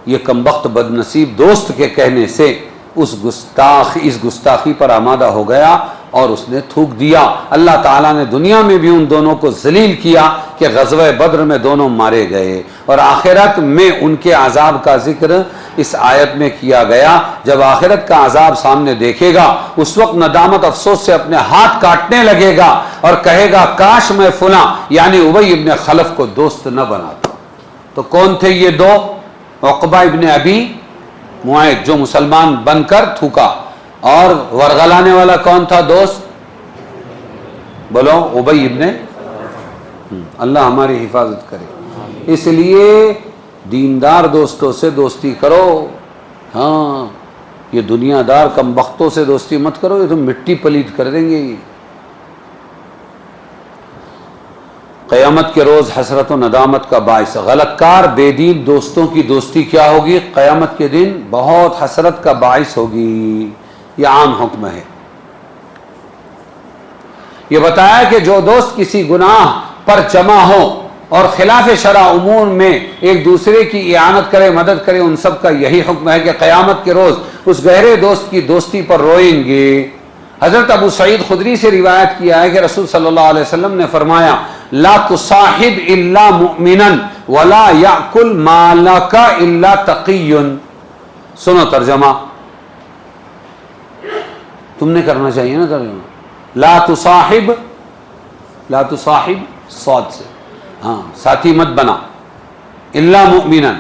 یہ کمبخت بدنصیب دوست کے کہنے سے اس گستاخی پر آمادہ ہو گیا اور اس نے تھوک دیا. اللہ تعالیٰ نے دنیا میں بھی ان دونوں کو ذلیل کیا کہ غزوہ بدر میں دونوں مارے گئے, اور آخرت میں ان کے عذاب کا ذکر اس آیت میں کیا گیا. جب آخرت کا عذاب سامنے دیکھے گا اس وقت ندامت افسوس سے اپنے ہاتھ کاٹنے لگے گا اور کہے گا کاش میں فلاں یعنی ابی ابن خلف کو دوست نہ بناتا. تو کون تھے یہ دو؟ عقبہ ابن ابی معیط جو مسلمان بن کر تھوکا, اور ورغلانے والا کون تھا دوست؟ بولو, ابی ابن. اللہ ہماری حفاظت کرے. اس لیے دیندار دوستوں سے دوستی کرو. ہاں یہ دنیا دار کم بختوں سے دوستی مت کرو, یہ تو مٹی پلید کر دیں گے. یہ قیامت کے روز حسرت و ندامت کا باعث. غلط کار بے دین دوستوں کی دوستی کیا ہوگی؟ قیامت کے دن بہت حسرت کا باعث ہوگی. یہ عام حکم ہے. یہ بتایا کہ جو دوست کسی گناہ پر جمع ہو اور خلاف شرع امور میں ایک دوسرے کی اعانت کرے, مدد کرے, ان سب کا یہی حکم ہے کہ قیامت کے روز اس گہرے دوست کی دوستی پر روئیں گے. حضرت ابو سعید خدری سے روایت کیا ہے کہ رسول صلی اللہ علیہ وسلم نے فرمایا لا تصاحب الا مؤمنا ولا یاکل مالک الا تقی. سنو ترجمہ, تم نے کرنا چاہیے نا ترجمہ. لا تصاحب صاد سے, ہاں ساتھی مت بنا, الا مؤمنا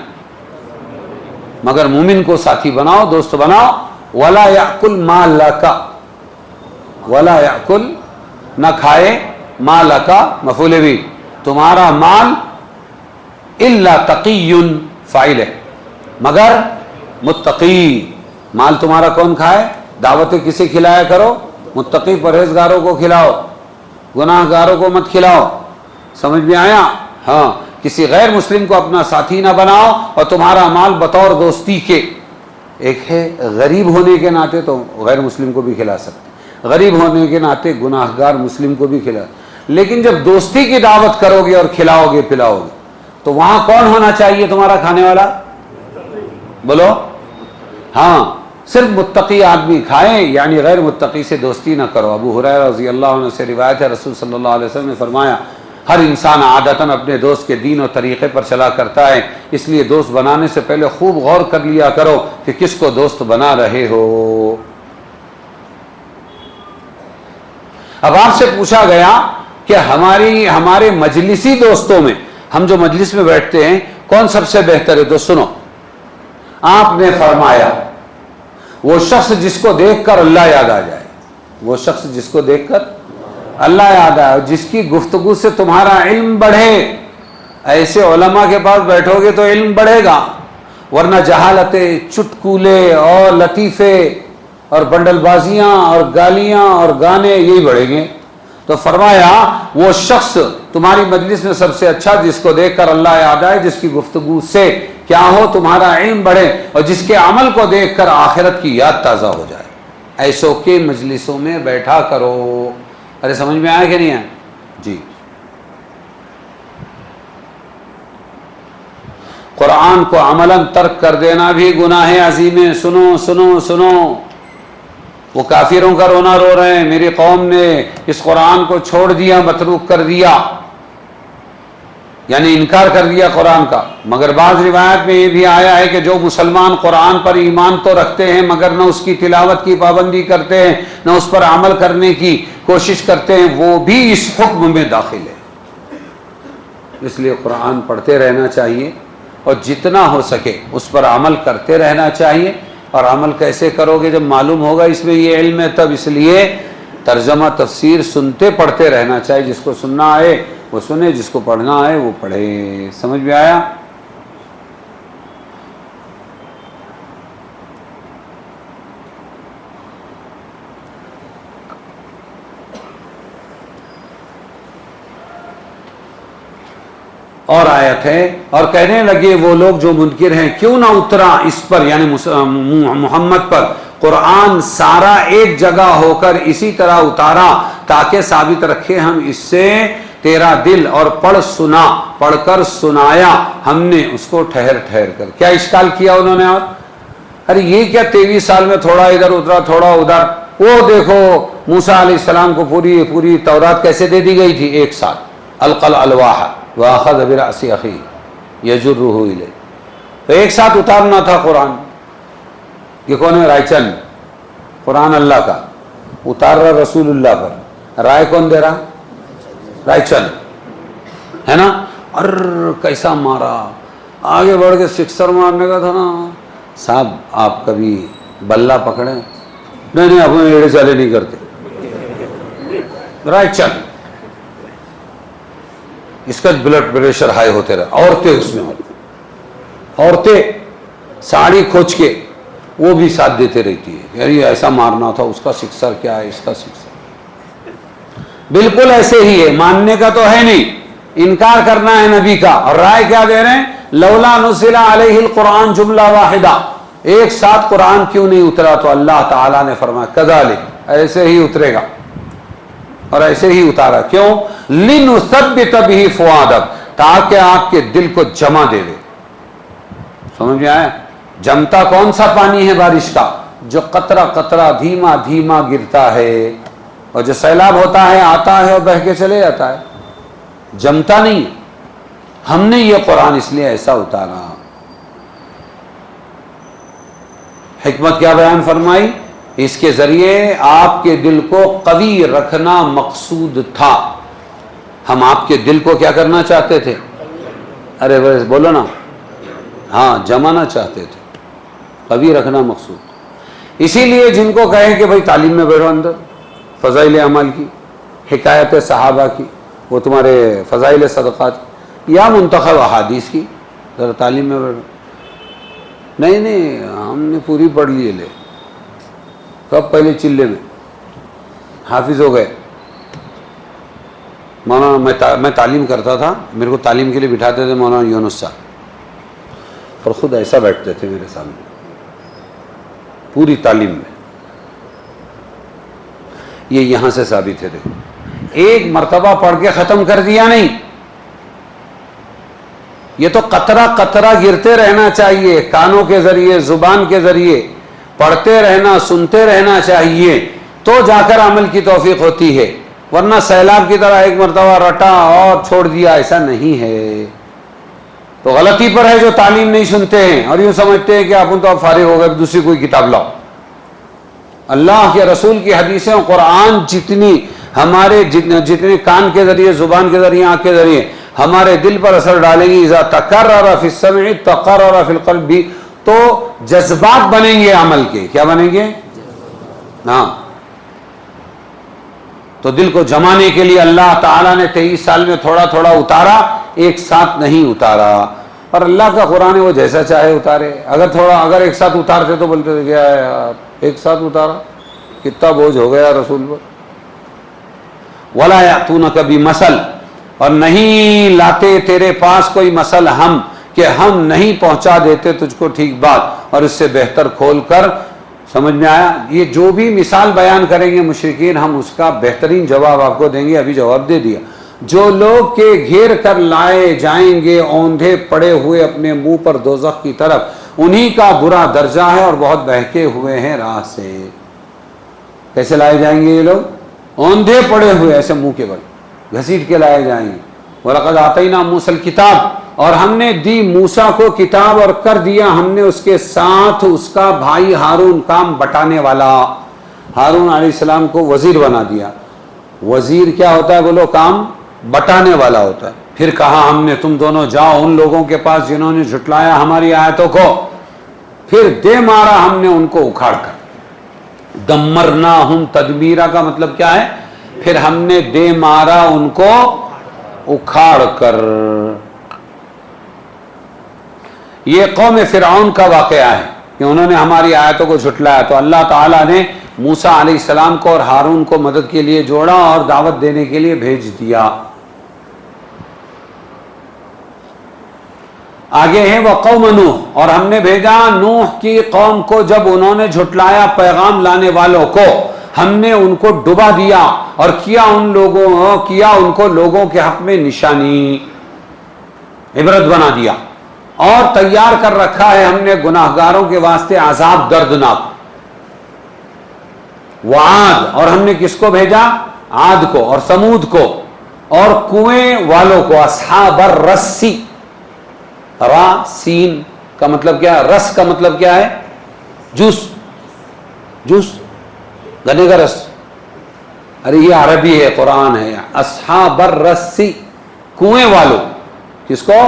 مگر مومن کو ساتھی بناؤ, دوست بناؤ. ولا یاکل مالک, ولا یاکل نہ کھائے, مالک مفعول بھی تمہارا مال, الا تقی فاعل ہے, مگر متقی. مال تمہارا کون کھائے؟ دعوتیں کسے کھلایا کرو؟ متقی پرہیزگاروں کو کھلاؤ, گناہ گاروں کو مت کھلاؤ. سمجھ میں آیا؟ ہاں کسی غیر مسلم کو اپنا ساتھی نہ بناؤ, اور تمہارا مال بطور دوستی کے, ایک ہے غریب ہونے کے ناطے تو غیر مسلم کو بھی کھلا سکتے, غریب ہونے کے ناطے گناہ گار مسلم کو بھی کھلا, لیکن جب دوستی کی دعوت کرو گے اور کھلاؤ گے پلاؤ گے تو وہاں کون ہونا چاہیے تمہارا کھانے والا؟ بولو. ہاں صرف متقی آدمی کھائے, یعنی غیر متقی سے دوستی نہ کرو. ابو ہریرہ رضی اللہ عنہ سے روایت ہے, رسول صلی اللہ علیہ وسلم نے فرمایا ہر انسان عادتاً اپنے دوست کے دین اور طریقے پر چلا کرتا ہے, اس لیے دوست بنانے سے پہلے خوب غور کر لیا کرو کہ کس کو دوست بنا رہے ہو. اب آپ سے پوچھا گیا کہ ہمارے مجلسی دوستوں میں, ہم جو مجلس میں بیٹھتے ہیں, کون سب سے بہتر ہے؟ تو سنو, آپ نے فرمایا وہ شخص جس کو دیکھ کر اللہ یاد آ جائے, وہ شخص جس کو دیکھ کر اللہ یاد آئے, جس کی گفتگو سے تمہارا علم بڑھے. ایسے علماء کے پاس بیٹھو گے تو علم بڑھے گا, ورنہ جہالتیں, چٹکولے اور لطیفے اور بنڈل بازیاں اور گالیاں اور گانے یہی بڑھیں گے. تو فرمایا وہ شخص تمہاری مجلس میں سب سے اچھا جس کو دیکھ کر اللہ یاد آئے, جس کی گفتگو سے کیا ہو تمہارا علم بڑھے, اور جس کے عمل کو دیکھ کر آخرت کی یاد تازہ ہو جائے. ایسوں کے مجلسوں میں بیٹھا کرو. ارے سمجھ میں آیا کہ نہیں آیا؟ جی. قرآن کو عملاً ترک کر دینا بھی گناہ عظیم ہے. سنو سنو سنو, وہ کافروں کا رونا رو رہے ہیں, میری قوم نے اس قرآن کو چھوڑ دیا, متروک کر دیا, یعنی انکار کر دیا قرآن کا. مگر بعض روایت میں یہ بھی آیا ہے کہ جو مسلمان قرآن پر ایمان تو رکھتے ہیں مگر نہ اس کی تلاوت کی پابندی کرتے ہیں, نہ اس پر عمل کرنے کی کوشش کرتے ہیں, وہ بھی اس حکم میں داخل ہے. اس لیے قرآن پڑھتے رہنا چاہیے, اور جتنا ہو سکے اس پر عمل کرتے رہنا چاہیے. اور عمل کیسے کرو گے؟ جب معلوم ہوگا اس میں یہ علم ہے تب. اس لیے ترجمہ تفسیر سنتے پڑھتے رہنا چاہیے. جس کو سننا آئے وہ سنے, جس کو پڑھنا آئے وہ پڑھے. سمجھ میں آیا؟ اور آیت ہے, اور کہنے لگے وہ لوگ جو منکر ہیں کیوں نہ اترا اس پر, یعنی محمد پر, قرآن سارا ایک جگہ ہو کر اسی طرح اتارا تاکہ ثابت رکھے ہم اس سے تیرا دل, اور پڑھ کر سنایا ہم نے اس کو ٹھہر ٹھہر کر. کیا اشکال کیا انہوں نے؟ اور ارے یہ کیا 23 سال میں تھوڑا ادھر اترا تھوڑا ادھر. وہ دیکھو موسیٰ علیہ السلام کو پوری تورات کیسے دے دی گئی تھی؟ 1 سال. القل الواح واخذ برأس اخی یجرہ الیہ. تو ایک ساتھ اتارنا تھا قرآن. یہ کون ہے؟ رائے چند. قرآن اللہ کا اتار رہا رسول اللہ پر, رائے کون دے رہا؟ رائے چند ہے نا. اور کیسا مارا, آگے بڑھ کے سکسر مارنے کا تھا نا. صاحب آپ کبھی بلہ پکڑے؟ نہیں آپ ایڑے چالے نہیں کرتے. رائے چند, اس کا بلڈ پریشر ہائی ہوتے رہا, عورتیں اس میں ہوتی. عورتیں ساڑی کھوچ کے وہ بھی ساتھ دیتے رہتی ہے، یار یہ ایسا مارنا تھا، اس کا سکسر کیا ہے، اس کا سکسر بالکل ایسے ہی ہے، ماننے کا تو ہے نہیں، انکار کرنا ہے نبی کا. اور رائے کیا دے رہے ہیں؟ لولا نزل علیہ القرآن جملہ واحدہ، ایک ساتھ قرآن کیوں نہیں اترا؟ تو اللہ تعالیٰ نے فرمایا کذالک، ایسے ہی اترے گا، اور ایسے ہی اتارا. کیوں؟ لنثبت بہ فؤادک، تاکہ آپ کے دل کو جمع دے دے. سمجھ میں آیا؟ جمتا کون سا پانی ہے بارش کا؟ جو قطرہ قطرہ دھیما دھیما گرتا ہے، اور جو سیلاب ہوتا ہے آتا ہے اور بہہ کے چلے جاتا ہے، جمتا نہیں. ہم نے یہ قرآن اس لیے ایسا اتارا. حکمت کیا بیان فرمائی؟ اس کے ذریعے آپ کے دل کو قوی رکھنا مقصود تھا. ہم آپ کے دل کو کیا کرنا چاہتے تھے؟ ارے بس بولو نا، ہاں جمانا چاہتے تھے، قوی رکھنا مقصود. اسی لیے جن کو کہیں کہ بھائی تعلیم میں بیٹھو، اندر فضائل اعمال کی، حکایت صحابہ کی، وہ تمہارے فضائل صدقات یا منتخب احادیث کی، ذرا تعلیم میں بیٹھو. نہیں ہم نے پوری پڑھ لی ہے. لے کب؟ پہلے چلے میں حافظ ہو گئے. مولانا میں تعلیم کرتا تھا، میرے کو تعلیم کے لیے بٹھاتے تھے مولانا یونس صاحب، اور خود ایسا بیٹھتے تھے میرے سامنے پوری تعلیم میں. یہ یہاں سے ثابت ہے. دیکھو، ایک مرتبہ پڑھ کے ختم کر دیا نہیں، یہ تو قطرہ قطرہ گرتے رہنا چاہیے، کانوں کے ذریعے، زبان کے ذریعے پڑھتے رہنا، سنتے رہنا چاہیے، تو جا کر عمل کی توفیق ہوتی ہے. ورنہ سیلاب کی طرح ایک مرتبہ رٹا اور چھوڑ دیا، ایسا نہیں ہے. تو غلطی پر ہے جو تعلیم نہیں سنتے ہیں اور یوں سمجھتے ہیں کہ آپ تو اب فارغ ہو گئے، دوسری کوئی کتاب لاؤ. اللہ کے رسول کی حدیثیں اور قرآن جتنی ہمارے جتنے کان کے ذریعے، زبان کے ذریعے، آنکھ کے ذریعے ہمارے دل پر اثر ڈالیں گی، اذا تکرر فی السمع تقرر فی القلب، بھی تو جذبات بنیں گے عمل کے. کیا بنیں گے؟ ہاں. تو دل کو جمانے کے لیے اللہ تعالیٰ نے 23 سال میں تھوڑا تھوڑا اتارا، ایک ساتھ نہیں اتارا. اور اللہ کا قرآن ہے، وہ جیسا چاہے اتارے. اگر ایک ساتھ اتارتے تو بولتے تھے کیا ہے یار ایک ساتھ اتارا، کتنا بوجھ ہو گیا رسول پر. وَلَا يَأْتُونَكَ بِمَثَلٍ، اور نہیں لاتے تیرے پاس کوئی مثل ہم، کہ ہم نہیں پہنچا دیتے تجھ کو ٹھیک بات اور اس سے بہتر کھول کر. سمجھ میں آیا؟ یہ جو بھی مثال بیان کریں گے مشرکین، ہم اس کا بہترین جواب آپ کو دیں گے. ابھی جواب دے دیا. جو لوگ کے گھیر کر لائے جائیں گے اوندھے پڑے ہوئے اپنے منہ پر دوزخ کی طرف، انہی کا برا درجہ ہے اور بہت بہکے ہوئے ہیں راہ سے. کیسے لائے جائیں گے یہ لوگ؟ اوندھے پڑے ہوئے، ایسے منہ کے بل گھسیٹ کے لائے جائیں گے. وَلَقَدْ آتَيْنَا مُوسَى الْكِتَابَ، اور ہم نے دی موسیٰ کو کتاب اور کر دیا ہم نے اس کے ساتھ اس کا بھائی ہارون کام بٹانے والا. ہارون علیہ السلام کو وزیر بنا دیا. وزیر کیا ہوتا ہے بولو؟ کام بٹانے والا ہوتا ہے. پھر کہا ہم نے تم دونوں جاؤ ان لوگوں کے پاس جنہوں نے جھٹلایا ہماری آیتوں کو، پھر دے مارا ہم نے ان کو اکھاڑ کر. دمرناہم تدمیرا کا مطلب کیا ہے؟ پھر ہم نے دے مارا ان کو اکھاڑ کر. یہ قوم فرعون کا واقعہ ہے کہ انہوں نے ہماری آیتوں کو جھٹلایا، تو اللہ تعالیٰ نے موسیٰ علیہ السلام کو اور ہارون کو مدد کے لیے جوڑا اور دعوت دینے کے لیے بھیج دیا. آگے ہیں وقوم نوح، اور ہم نے بھیجا نوح کی قوم کو جب انہوں نے جھٹلایا پیغام لانے والوں کو، ہم نے ان کو ڈبا دیا اور کیا ان کو لوگوں کے حق میں نشانی، عبرت بنا دیا، اور تیار کر رکھا ہے ہم نے گناہگاروں کے واسطے عذاب دردناک. وعاد، اور ہم نے کس کو بھیجا؟ عاد کو اور ثمود کو اور کنویں والوں کو. اصحاب الرسی، را سین کا مطلب کیا ہے؟ رس کا مطلب کیا ہے؟ جوس، گنے کا رس. ارے یہ عربی ہے، قرآن ہے. اصحاب الرسی، کنویں والوں. کس کو؟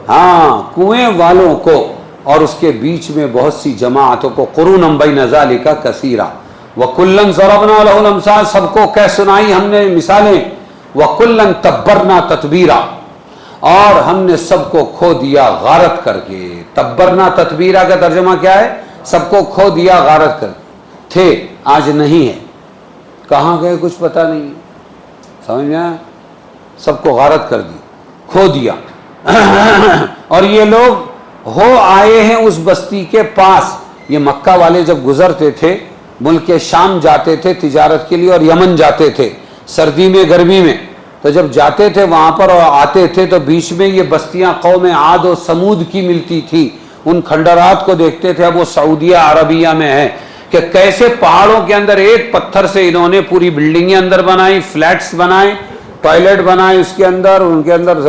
ہاں، کنویں والوں کو. اور اس کے بیچ میں بہت سی جماعتوں کو. قرون بین ذالک کثیرا وکلا ضربنا له الامثال، سب کو کہہ سنائی ہم نے مثالیں. وکلا تبرنا تتبیرا، اور ہم نے سب کو کھو دیا غارت کر کے. تبرنا تتبیرہ کا ترجمہ کیا ہے؟ سب کو کھو دیا غارت کر. تھے آج نہیں ہے، کہاں گئے کچھ پتہ نہیں. سمجھ میں آیا؟ سب کو غارت کر دی، کھو دیا. اور یہ لوگ ہو آئے ہیں اس بستی کے پاس. یہ مکہ والے جب گزرتے تھے ملک شام جاتے تھے تجارت کے لیے اور یمن جاتے تھے سردی میں گرمی میں، تو جب جاتے تھے وہاں پر اور آتے تھے تو بیچ میں یہ بستیاں قوم عاد و سمود کی ملتی تھی. ان کھنڈرات کو دیکھتے تھے. اب وہ سعودیہ عربیہ میں ہے کہ کیسے پہاڑوں کے اندر ایک پتھر سے انہوں نے پوری بلڈنگیں اندر بنائی، فلیٹس بنائے، ٹوائلٹ بنائے اس کے اندر، ان کے اندر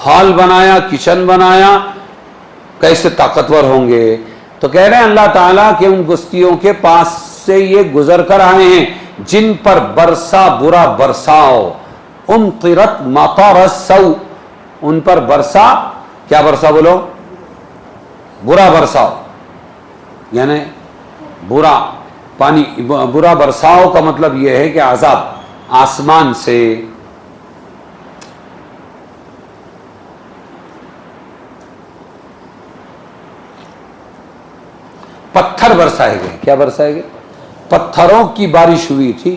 ہال بنایا، کچن بنایا. کیسے طاقتور ہوں گے. تو کہہ رہے ہیں اللہ تعالیٰ کہ ان بستیوں کے پاس سے یہ گزر کر آئے ہیں جن پر برسا برا برساؤ. امطرت مطر السوء، ان پر برسا، کیا برسا بولو؟ برا برساؤ. یعنی برا پانی، برا برساؤ کا مطلب یہ ہے کہ عذاب آسمان سے. پتھر برسائے گئے. کیا برسائے گئے؟ پتھروں کی بارش ہوئی تھی.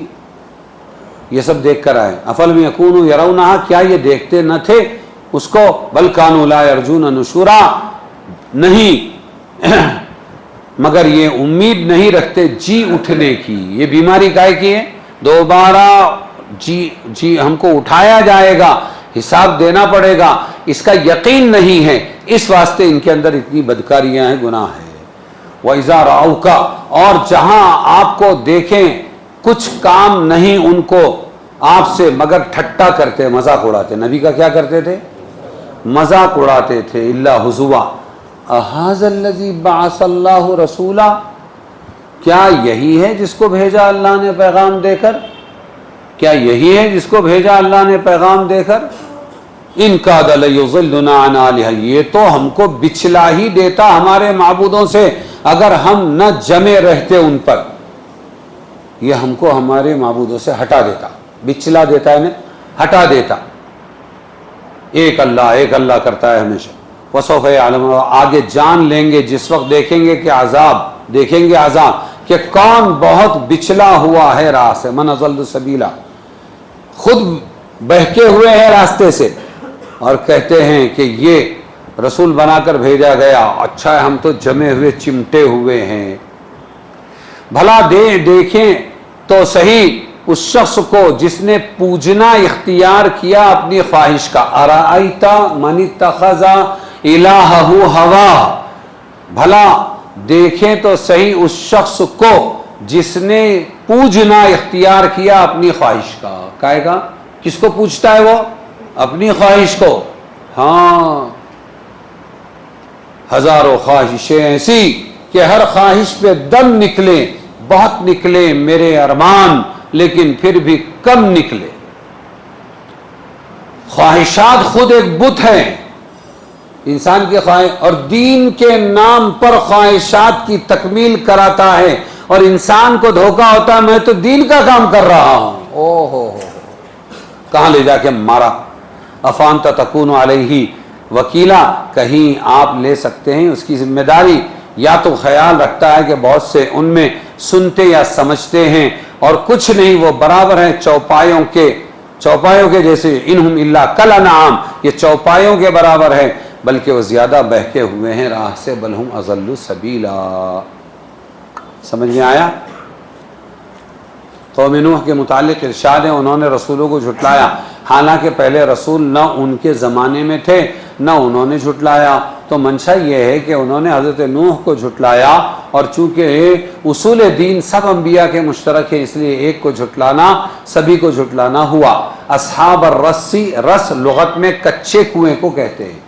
یہ سب دیکھ کر آئے. افلم یکونوا یرونہا، کیا یہ دیکھتے نہ تھے اس کو؟ بل کانوا لا یرجون نشورا، نہیں مگر یہ امید نہیں رکھتے جی اٹھنے کی. یہ بیماری کائے کی ہے؟ دوبارہ جی ہم کو اٹھایا جائے گا، حساب دینا پڑے گا، اس کا یقین نہیں ہے. اس واسطے ان کے اندر اتنی بدکاریاں ہیں، گناہ ہے. وَإِذَا رَأَوْكَ، اور جہاں آپ کو دیکھیں کچھ کام نہیں ان کو آپ سے مگر ٹھٹا کرتے، مذاق اڑاتے. نبی کا کیا کرتے تھے؟ مذاق اڑاتے تھے. اِلَّا حُزُوًا أَهَذَا الَّذِي بَعَثَ اللَّهُ رَسُولًا، کیا یہی ہے جس کو بھیجا اللہ نے پیغام دے کر؟ کیا یہی ہے جس کو بھیجا اللہ نے پیغام دے کر؟ ان کاد لیضلنا عن آلہہ، یہ تو ہم کو بچلا ہی دیتا ہمارے معبودوں سے اگر ہم نہ جمے رہتے ان پر. یہ ہم کو ہمارے معبودوں سے ہٹا دیتا، بچلا دیتا ہے نا، ہٹا دیتا. ایک اللہ کرتا ہے ہمیشہ. وسوف یعلمون، آگے جان لیں گے جس وقت دیکھیں گے کہ دیکھیں گے عذاب کہ کون بہت بچلا ہوا ہے راہ سے. من اضل سبیلا، خود بہکے ہوئے ہیں راستے سے اور کہتے ہیں کہ یہ رسول بنا کر بھیجا گیا، اچھا ہے ہم تو جمے ہوئے چمٹے ہوئے ہیں. بھلا دیکھیں تو صحیح اس شخص کو جس نے پوجنا اختیار کیا اپنی خواہش کا. ارائیت من اتخذ الہہ ہوا، بھلا دیکھیں تو صحیح اس شخص کو جس نے پوجنا اختیار کیا اپنی خواہش کا. کہے گا کس کو پوچھتا ہے وہ؟ اپنی خواہش کو. ہاں، ہزاروں خواہشیں ایسی کہ ہر خواہش پہ دم نکلے، بہت نکلے میرے ارمان، لیکن پھر بھی کم نکلے. خواہشات خود ایک بت ہے انسان کی خواہش، اور دین کے نام پر خواہشات کی تکمیل کراتا ہے اور انسان کو دھوکہ ہوتا ہے میں تو دین کا کام کر رہا ہوں. او ہو کہاں لے جا کے مارا. افانت تکون علیہ وکیلا، کہیں آپ لے سکتے ہیں اس کی ذمہ داری. یا تو خیال رکھتا ہے کہ بہت سے ان میں سنتے یا سمجھتے ہیں اور کچھ نہیں، وہ برابر ہیں چوپایوں کے جیسے. انہم الا کالانعام، یہ چوپایوں کے برابر ہے بلکہ وہ زیادہ بہکے ہوئے ہیں راہ سے. بل ہم اضل سبیلا. سمجھ میں آیا؟ قوم نوح کے متعلق ارشاد ہے انہوں نے رسولوں کو جھٹلایا، حالانکہ پہلے رسول نہ ان کے زمانے میں تھے نہ انہوں نے جھٹلایا. تو منشا یہ ہے کہ انہوں نے حضرت نوح کو جھٹلایا، اور چونکہ اصول دین سب انبیاء کے مشترک ہے اس لیے ایک کو جھٹلانا سبھی کو جھٹلانا ہوا. اصحاب الرسی، رس لغت میں کچے کنویں کو کہتے ہیں.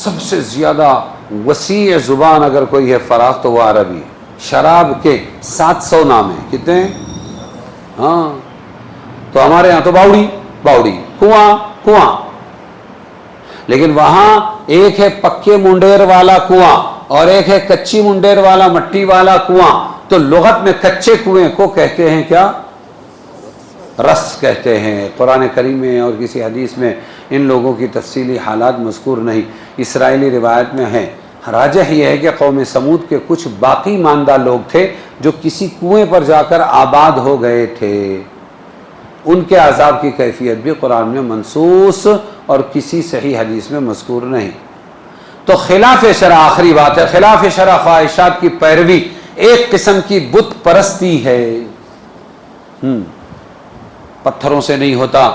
سب سے زیادہ وسیع زبان اگر کوئی ہے فراخ تو وہ عربی ہے. شراب کے 700 نام ہیں. کتنے ہیں؟ ہاں، تو ہمارے ہاں تو باوڑی، کنواں، لیکن وہاں ایک ہے پکے منڈیر والا کنواں اور ایک ہے کچی منڈیر والا مٹی والا کنواں. تو لغت میں کچے کنویں کو کہتے ہیں کیا؟ رس کہتے ہیں. قرآن کریم میں اور کسی حدیث میں ان لوگوں کی تفصیلی حالات مذکور نہیں. اسرائیلی روایت میں ہے. راجح یہ ہے کہ قوم سمود کے کچھ باقی ماندہ لوگ تھے جو کسی کنویں پر جا کر آباد ہو گئے تھے. ان کے عذاب کی کیفیت بھی قرآن میں منصوص اور کسی صحیح حدیث میں مذکور نہیں. تو خلاف شرع آخری بات ہے. خلاف شرع خواہشات کی پیروی ایک قسم کی بت پرستی ہے. پتھروں سے نہیں ہوتا،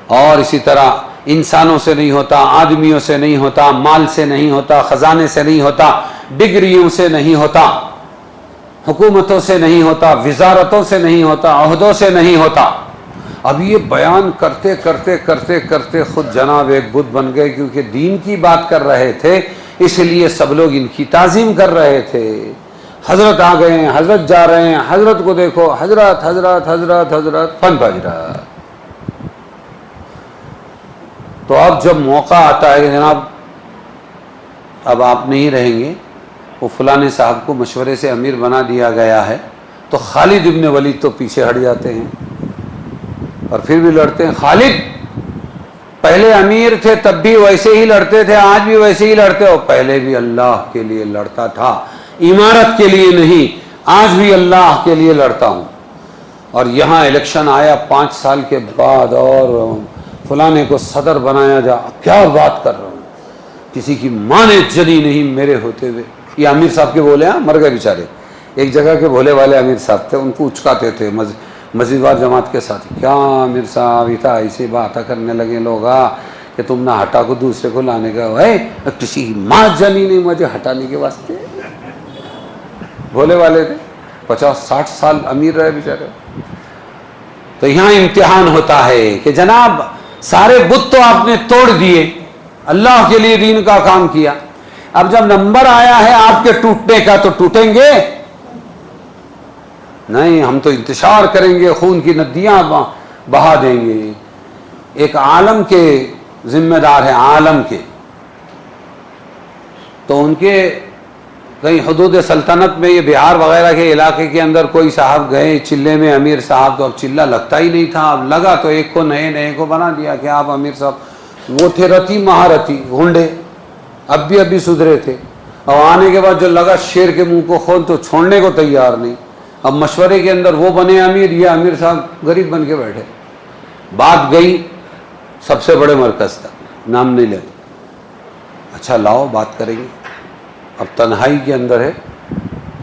اور اسی طرح انسانوں سے نہیں ہوتا، آدمیوں سے نہیں ہوتا، مال سے نہیں ہوتا، خزانے سے نہیں ہوتا، ڈگریوں سے نہیں ہوتا، حکومتوں سے نہیں ہوتا، وزارتوں سے نہیں ہوتا، عہدوں سے نہیں ہوتا. اب یہ بیان کرتے کرتے کرتے کرتے خود جناب ایک بت بن گئے، کیونکہ دین کی بات کر رہے تھے اس لیے سب لوگ ان کی تعظیم کر رہے تھے. حضرت آ گئے ہیں، حضرت جا رہے ہیں، حضرت کو دیکھو، حضرت حضرت حضرت حضرت فن حضرت. تو اب جب موقع آتا ہے کہ جناب اب آپ نہیں رہیں گے، وہ فلانے صاحب کو مشورے سے امیر بنا دیا گیا ہے، تو خالد ابن ولید تو پیچھے ہٹ جاتے ہیں اور پھر بھی لڑتے ہیں. خالد پہلے امیر تھے تب بھی ویسے ہی لڑتے تھے، آج بھی ویسے ہی لڑتے ہو. پہلے بھی اللہ کے لیے لڑتا تھا، عمارت کے لیے نہیں، آج بھی اللہ کے لیے لڑتا ہوں. اور یہاں الیکشن آیا 5 سال کے بعد اور فلانے کو صدر بنایا جا. کیا بات کر رہا ہوں، کسی کی ماں نے جلی نہیں میرے ہوتے ہوئے. یہ امیر صاحب کے بولے ہیں، مر گئے بیچارے. ایک جگہ کے بھولے والے امیر صاحب تھے، ان کو اچکاتے تھے مزیدوار جماعت کے ساتھ. کیا امیر صاحب اتنا ایسی باتیں کرنے لگے لوگ کہ تم نہ ہٹا کو دوسرے کو لانے کا ہے، کسی کی ماں جلی نہیں مجھے ہٹانے کے واسطے. بھولے والے تھے، 50-60 سال امیر رہے بیچارے. تو یہاں امتحان ہوتا ہے کہ جناب سارے بت تو آپ نے توڑ دیے، اللہ کے لیے دین کا کام کیا. اب جب نمبر آیا ہے آپ کے ٹوٹنے کا تو ٹوٹیں گے نہیں، ہم تو انتشار کریں گے، خون کی ندیاں بہا دیں گے. ایک عالم کے ذمہ دار ہیں، عالم کے، تو ان کے کہیں حدود سلطنت میں یہ بہار وغیرہ کے علاقے کے اندر کوئی صاحب گئے چلے میں امیر صاحب، تو اب چلہ لگتا ہی نہیں تھا. اب لگا تو ایک کو نئے کو بنا دیا کہ آپ امیر صاحب. وہ تھے رتی مہارتی گھونڈے، اب بھی سدھرے تھے. اور آنے کے بعد جو لگا شیر کے منہ کو خون، تو چھوڑنے کو تیار نہیں. اب مشورے کے اندر وہ بنے امیر، یہ امیر صاحب غریب بن کے بیٹھے. بات گئی سب سے بڑے مرکز تک، نام نہیں لے. اچھا لاؤ بات کریں گے. اب تنہائی کے اندر ہے،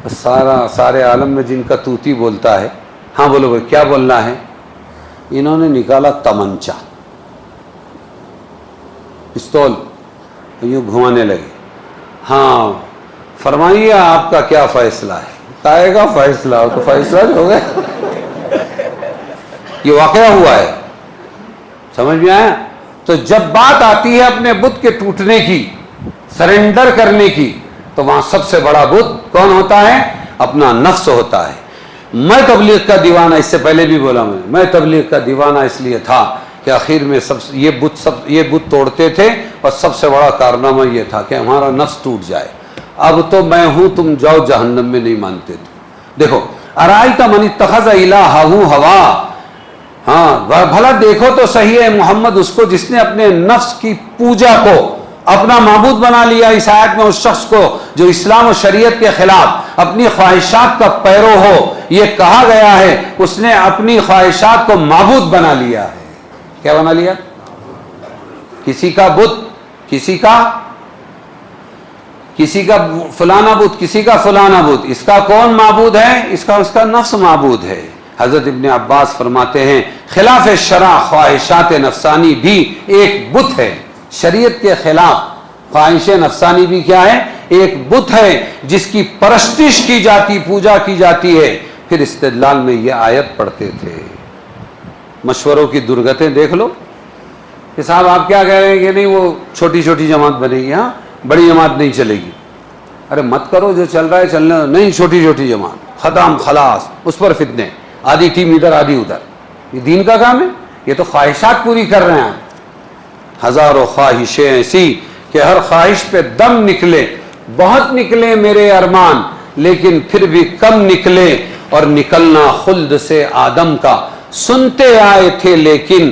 سارے عالم میں جن کا طوطی بولتا ہے. ہاں بولو بھائی کیا بولنا ہے. انہوں نے نکالا تمنچا، پستول، یوں گھمانے لگے. ہاں فرمائیے آپ کا کیا فیصلہ ہے. کہے گا فیصلہ تو فیصلہ جو ہو گیا. یہ واقعہ ہوا ہے، سمجھ میں آیا. تو جب بات آتی ہے اپنے بت کے ٹوٹنے کی، سرنڈر کرنے کی، تو وہاں سب سے بڑا بت کون ہوتا ہے؟ اپنا نفس ہوتا ہے. میں تبلیغ کا دیوانہ، اس سے پہلے بھی بولا میں تبلیغ کا دیوانہ اس لیے تھا کہ آخر میں یہ بت توڑتے تھے، اور سب سے بڑا کارنامہ یہ تھا کہ ہمارا نفس ٹوٹ جائے. اب تو میں ہوں، تم جاؤ جہنم میں، نہیں مانتے تھے. دیکھو ارائیت من اتخذ الہہ ہوا. ہاں بھلا دیکھو تو صحیح ہے محمد اس کو جس نے اپنے نفس کی پوجا کو اپنا معبود بنا لیا. اس آیت میں اس شخص کو جو اسلام و شریعت کے خلاف اپنی خواہشات کا پیرو ہو، یہ کہا گیا ہے اس نے اپنی خواہشات کو معبود بنا لیا ہے. کیا بنا لیا؟ کسی کا بت، کسی کا فلانا بت، کسی کا فلانا بت. اس کا کون معبود ہے؟ اس کا نفس معبود ہے. حضرت ابن عباس فرماتے ہیں خلاف شرع خواہشات نفسانی بھی ایک بت ہے. شریعت کے خلاف خواہش نفسانی بھی کیا ہے؟ ایک بت ہے جس کی پرستش کی جاتی، پوجا کی جاتی ہے. پھر استدلال میں یہ آیت پڑھتے تھے. مشوروں کی درگتیں دیکھ لو کہ صاحب آپ کیا کہہ رہے ہیں کہ نہیں وہ چھوٹی چھوٹی جماعت بنے گی، ہاں بڑی جماعت نہیں چلے گی. ارے مت کرو، جو چل رہا ہے چلنے دو. نہیں، چھوٹی چھوٹی جماعت ختم خلاص، اس پر فتنے، آدھی ٹیم ادھر آدھی ادھر. یہ دین کا کام ہے؟ یہ تو خواہشات پوری کر رہے ہیں. ہزاروں خواہشیں ایسی کہ ہر خواہش پہ دم نکلے. بہت نکلے میرے ارمان، لیکن پھر بھی کم نکلے. اور نکلنا خلد سے آدم کا، سنتے آئے تھے لیکن